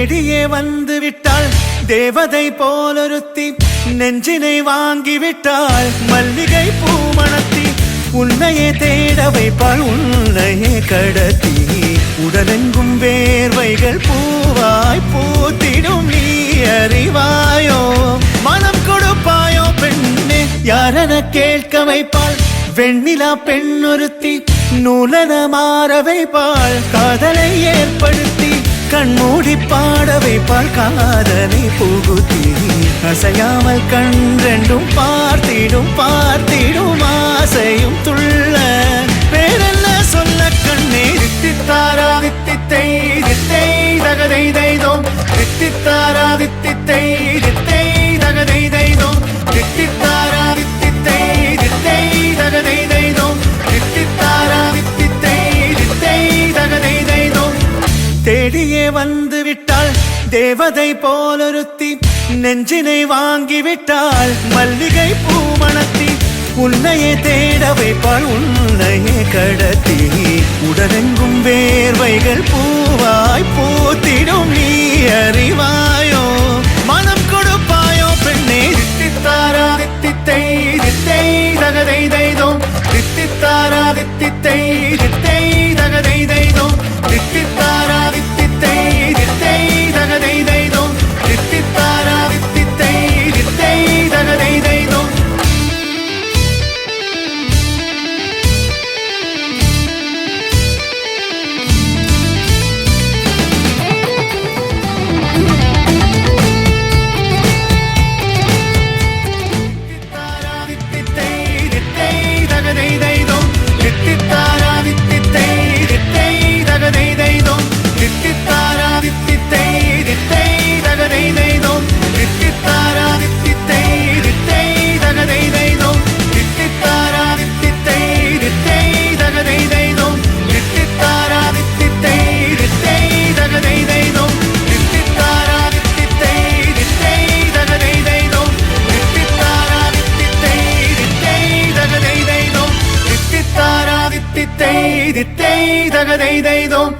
தேடியே வந்து விட்டாள் தேவதை போலொருத்தி நெஞ்சினை வாங்கி விட்டாள் மல்லிகை பூமணத்தி உன்னையே தேட வைப்பாள் உன்னையே கடத்தி உடலெங்கும் வேர்வைகள் பூவாய் பூத்திடும் நீ அறிவாயோ மனம் கொடுப்பாயோ பெண்ணே யாரென கேட்க வைப்பாள் வெண்ணிலா பெண்ணொருத்தி நூலன மாற வைப்பாள் காதலை ஏற்படுத்தி கண்மூடி பாட வைப்பாள் காதலை புகுத்தி அசையாமல் கண்ரெண்டும் பார்த்திடும் பார்த்திடும் ஆசையும் துள்ள பேரென்ன சொல்ல கண்ணே தித்தித்தாரா தித்தித்தை தித்தை தகதை தைதோம் தித்தித்தாரா தித்தித்தை தித்தை தகதை தைதோம் தித்தித்தாரா தித்தித்தை தித்தை தகதை தைதோம் தித்தித்தாரா தித்தித்தை தித்தை தகதை தைதோம் தேடியே வந்து விட்டாள் தேவதை போலொருத்தி நெஞ்சினை வாங்கி விட்டாள் மல்லிகை பூமணத்தி உன்னையே தேட வைப்பாள் உன்னையே கடத்தி உடலெங்கும் வேர்வைகள் பூவாய் பூத்திடும் நீ அறிவாயோ மனம் கொடுப்பாயோ பெண்ணே தித்தித்தாரா தித்தித்தை தித்தை தகதை தைதோம் தித்தித்தாரா தித்தித்தை தித்தை தகதை தைதோம் தித்தித்தாரா தித்தித்தை தித்தை தகதை தைதோம் தித்தித்தாரா தித்தித்தை தித்தை தகதை தைதோம் தித்தை தகதை தைதோம்